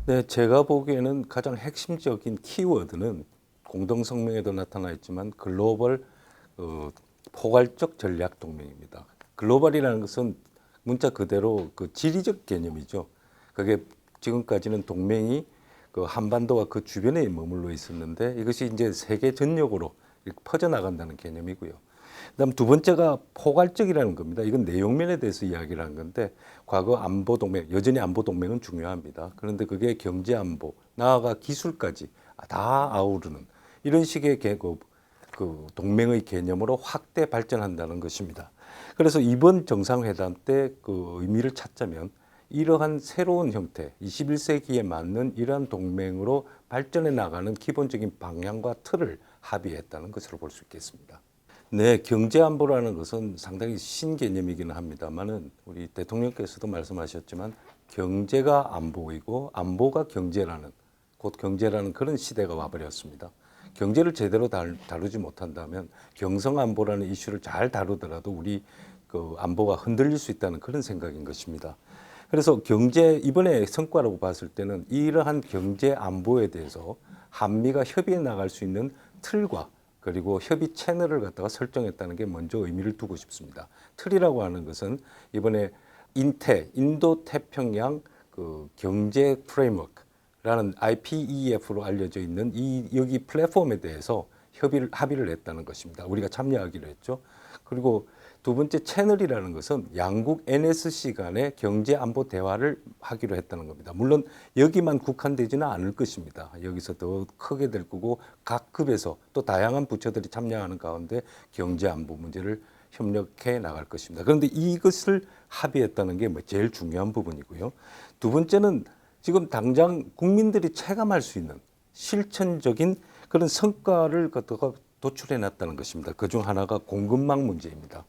네, 제가 보기에는 가장 핵심적인 키워드는 공동성명에도 나타나 있지만 글로벌 포괄적 전략 동맹입니다. 글로벌이라는 것은 문자 그대로 그 지리적 개념이죠. 그게 지금까지는 동맹이 그 한반도와 그 주변에 머물러 있었는데 이것이 이제 세계 전역으로 이렇게 퍼져나간다는 개념이고요. 그다음 두 번째가 포괄적이라는 겁니다. 이건 내용면에 대해서 이야기를 한 건데 과거 안보 동맹, 여전히 안보 동맹은 중요합니다. 그런데 그게 경제 안보, 나아가 기술까지 다 아우르는 이런 식의 그 동맹의 개념으로 확대 발전한다는 것입니다. 그래서 이번 정상회담 때 그 의미를 찾자면 이러한 새로운 형태, 21세기에 맞는 이러한 동맹으로 발전해 나가는 기본적인 방향과 틀을 합의했다는 것으로 볼 수 있겠습니다. 네, 경제 안보라는 것은 상당히 신개념이기는 합니다만은 우리 대통령께서도 말씀하셨지만 경제가 안보이고 안보가 경제라는 곧 경제라는 그런 시대가 와버렸습니다. 경제를 제대로 다루지 못한다면 경성 안보라는 이슈를 잘 다루더라도 우리 그 안보가 흔들릴 수 있다는 그런 생각인 것입니다. 그래서 경제 이번에 성과라고 봤을 때는 이러한 경제 안보에 대해서 한미가 협의해 나갈 수 있는 틀과 그리고 협의 채널을 갖다가 설정했다는 게 먼저 의미를 두고 싶습니다. 틀이라고 하는 것은 이번에 인도 태평양 그 경제 프레임워크라는 IPEF로 알려져 있는 이 여기 플랫폼에 대해서 합의를 했다는 것입니다. 우리가 참여하기로 했죠. 그리고 두 번째 채널이라는 것은 양국 NSC 간의 경제 안보 대화를 하기로 했다는 겁니다. 물론 여기만 국한되지는 않을 것입니다. 여기서 더 크게 될 거고 각 급에서 또 다양한 부처들이 참여하는 가운데 경제 안보 문제를 협력해 나갈 것입니다. 그런데 이것을 합의했다는 게 제일 중요한 부분이고요. 두 번째는 지금 당장 국민들이 체감할 수 있는 실천적인 그런 성과를 갖다가 도출해 놨다는 것입니다. 그중 하나가 공급망 문제입니다.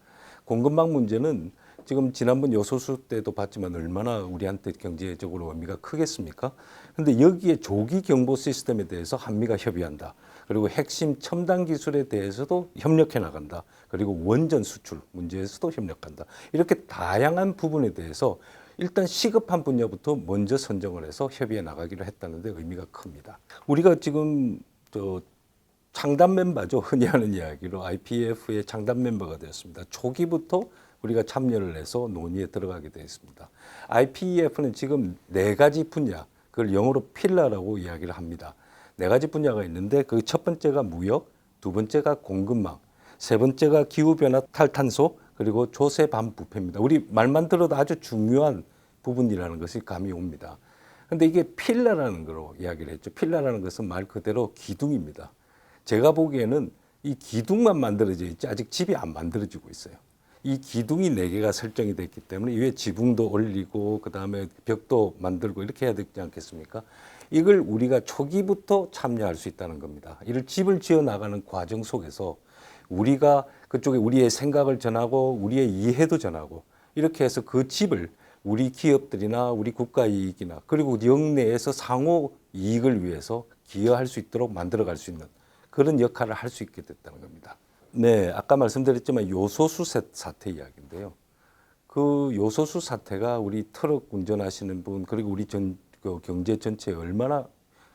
공급망 문제는 지금 지난번 요소수 때도 봤지만 얼마나 우리한테 경제적으로 의미가 크겠습니까? 그런데 여기에 조기 경보 시스템에 대해서 한미가 협의한다. 그리고 핵심 첨단 기술에 대해서도 협력해 나간다. 그리고 원전 수출 문제에서도 협력한다. 이렇게 다양한 부분에 대해서 일단 시급한 분야부터 먼저 선정을 해서 협의해 나가기로 했다는 데 의미가 큽니다. 우리가 지금 창단 멤버죠. 흔히 하는 이야기로 IPF의 창단 멤버가 되었습니다. 초기부터 우리가 참여를 해서 논의에 들어가게 되어 있습니다. IPEF는 지금 네 가지 분야, 그걸 영어로 필러라고 이야기를 합니다. 네 가지 분야가 있는데 그 첫 번째가 무역, 두 번째가 공급망, 세 번째가 기후변화 탈탄소, 그리고 조세 반부패입니다. 우리 말만 들어도 아주 중요한 부분이라는 것이 감이 옵니다. 그런데 이게 필러라는 거로 이야기를 했죠. 필러라는 것은 말 그대로 기둥입니다. 제가 보기에는 이 기둥만 만들어져 있지 아직 집이 안 만들어지고 있어요. 이 기둥이 4개가 설정이 됐기 때문에 이외에 지붕도 올리고 그다음에 벽도 만들고 이렇게 해야 되지 않겠습니까? 이걸 우리가 초기부터 참여할 수 있다는 겁니다. 이를 집을 지어 나가는 과정 속에서 우리가 그쪽에 우리의 생각을 전하고 우리의 이해도 전하고 이렇게 해서 그 집을 우리 기업들이나 우리 국가 이익이나 그리고 영내에서 상호 이익을 위해서 기여할 수 있도록 만들어갈 수 있는 그런 역할을 할 수 있게 됐다는 겁니다. 네, 아까 말씀드렸지만 요소수 사태 이야기인데요. 그 요소수 사태가 우리 트럭 운전하시는 분 그리고 우리 그 경제 전체에 얼마나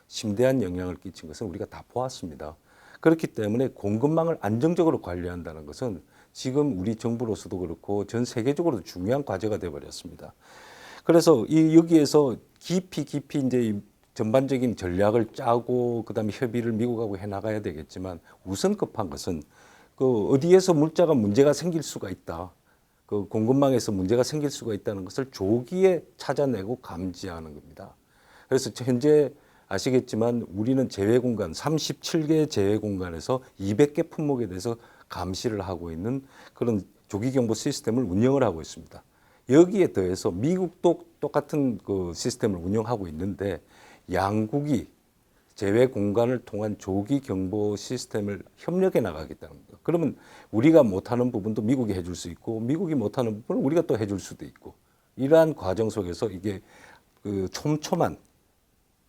심대한 영향을 끼친 것은 우리가 다 보았습니다. 그렇기 때문에 공급망을 안정적으로 관리한다는 것은 지금 우리 정부로서도 그렇고 전 세계적으로도 중요한 과제가 되어버렸습니다. 그래서 여기에서 깊이 이제 전반적인 전략을 짜고 그다음에 협의를 미국하고 해나가야 되겠지만 우선 급한 것은 그 어디에서 물자가 문제가 생길 수가 있다. 그 공급망에서 문제가 생길 수가 있다는 것을 조기에 찾아내고 감지하는 겁니다. 그래서 현재 아시겠지만 우리는 제외 공간 37개 제외 공간에서 200개 품목에 대해서 감시를 하고 있는 그런 조기 경보 시스템을 운영을 하고 있습니다. 여기에 더해서 미국도 똑같은 그 시스템을 운영하고 있는데 양국이 제외 공간을 통한 조기 경보 시스템을 협력해 나가겠다는 거예요. 그러면 우리가 못하는 부분도 미국이 해줄 수 있고 미국이 못하는 부분을 우리가 또 해줄 수도 있고 이러한 과정 속에서 이게 그 촘촘한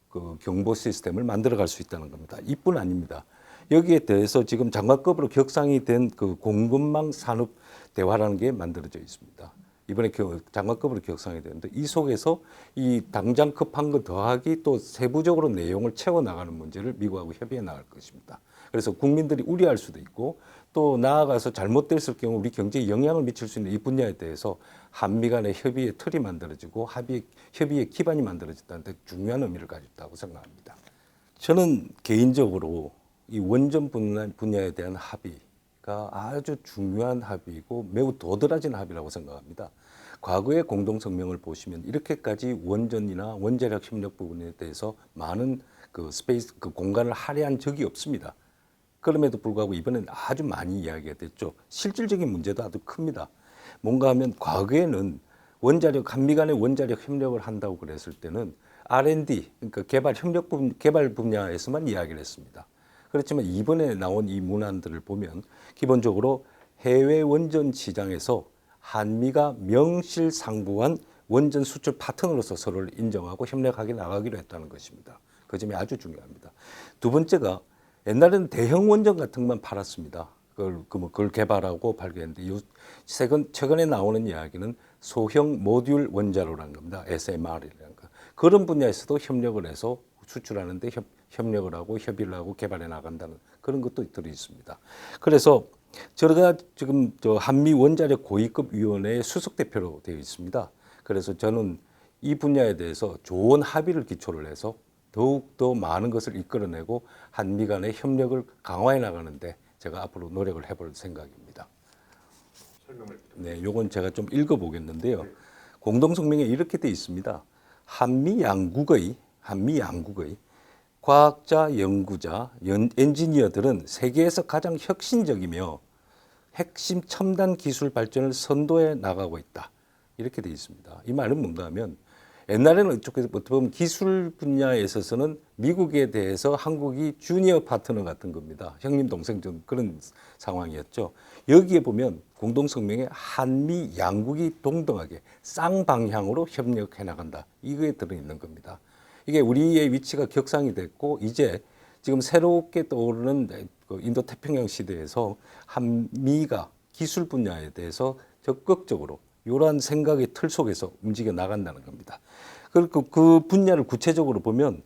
그 경보 시스템을 만들어갈 수 있다는 겁니다. 이뿐 아닙니다. 여기에 대해서 지금 장관급으로 격상이 된 그 공급망 산업 대화라는 게 만들어져 있습니다. 이번에 장관급으로 격상이 되는데 이 속에서 이 당장 급한 거 더하기 또 세부적으로 내용을 채워 나가는 문제를 미국하고 협의해 나갈 것입니다. 그래서 국민들이 우려할 수도 있고 또 나아가서 잘못됐을 경우 우리 경제에 영향을 미칠 수 있는 이 분야에 대해서 한미 간의 협의의 틀이 만들어지고 협의의 기반이 만들어졌다는 데 중요한 의미를 가지고 있다고 생각합니다. 저는 개인적으로 이 원전 분야에 대한 합의가 아주 중요한 합의이고 매우 도드라진 합의라고 생각합니다. 과거의 공동성명을 보시면 이렇게까지 원전이나 원자력 협력 부분에 대해서 많은 그 공간을 할애한 적이 없습니다. 그럼에도 불구하고 이번엔 아주 많이 이야기가 됐죠. 실질적인 문제도 아주 큽니다. 뭔가 하면 과거에는 한미 간의 원자력 협력을 한다고 그랬을 때는 R&D, 그러니까 개발 분야에서만 이야기를 했습니다. 그렇지만 이번에 나온 이 문안들을 보면 기본적으로 해외 원전 시장에서 한미가 명실상부한 원전 수출 파트너로서 서로를 인정하고 협력하게 나가기로 했다는 것입니다. 그 점이 아주 중요합니다. 두 번째가 옛날에는 대형 원전 같은 것만 팔았습니다. 그걸 개발하고 발견했는데 최근에 나오는 이야기는 소형 모듈 원자로라는 겁니다. SMR이라는 거. 그런 분야에서도 협력을 해서 수출하는데 협력을 하고 협의를 하고 개발해 나간다는 그런 것도 들어 있습니다. 그래서 제가 지금 한미 원자력 고위급 위원회의 수석 대표로 되어 있습니다. 그래서 저는 이 분야에 대해서 좋은 합의를 기초로 해서 더욱더 많은 것을 이끌어내고 한미 간의 협력을 강화해 나가는데 제가 앞으로 노력을 해볼 생각입니다. 네, 요건 제가 좀 읽어보겠는데요. 공동성명에 이렇게 돼 있습니다. 한미 양국의 과학자, 연구자, 엔지니어들은 세계에서 가장 혁신적이며 핵심 첨단 기술 발전을 선도해 나가고 있다. 이렇게 돼 있습니다. 이 말은 뭔가 하면 옛날에는 이쪽에서 어떻게 보면 기술 분야에 있어서는 미국에 대해서 한국이 주니어 파트너 같은 겁니다. 형님 동생 좀 그런 상황이었죠. 여기에 보면 공동성명에 한미 양국이 동등하게 쌍방향으로 협력해 나간다. 이거에 들어있는 겁니다. 이게 우리의 위치가 격상이 됐고 이제 지금 새롭게 떠오르는 인도 태평양 시대에서 한미가 기술 분야에 대해서 적극적으로 이러한 생각의 틀 속에서 움직여 나간다는 겁니다. 그리고 그 분야를 구체적으로 보면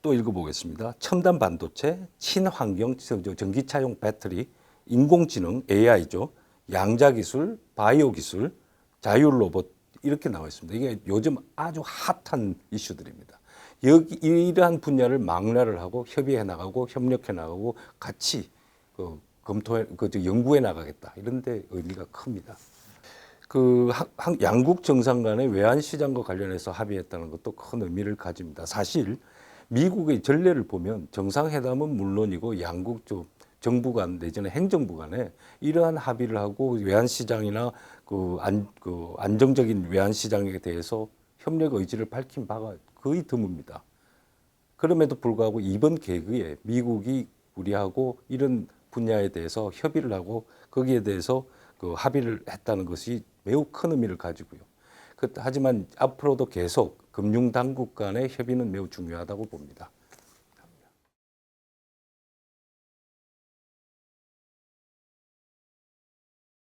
또 읽어보겠습니다. 첨단 반도체, 친환경, 전기차용 배터리, 인공지능, AI죠. 양자 기술, 바이오 기술, 자율 로봇 이렇게 나와 있습니다. 이게 요즘 아주 핫한 이슈들입니다. 이러한 분야를 망라를 하고 협의해 나가고 협력해 나가고 같이 연구해 나가겠다. 이런 데 의미가 큽니다. 양국 정상 간의 외환 시장과 관련해서 합의했다는 것도 큰 의미를 가집니다. 사실 미국의 전례를 보면 정상회담은 물론이고 양국 정부 간 내지는 행정부 간에 이러한 합의를 하고 외환 시장이나 안정적인 외환 시장에 대해서 협력 의지를 밝힌 바가 거의 드뭅니다. 그럼에도 불구하고 이번 계기에 미국이 우리하고 이런 분야에 대해서 협의를 하고 거기에 대해서 합의를 했다는 것이 매우 큰 의미를 가지고요. 하지만 앞으로도 계속 금융당국 간의 협의는 매우 중요하다고 봅니다.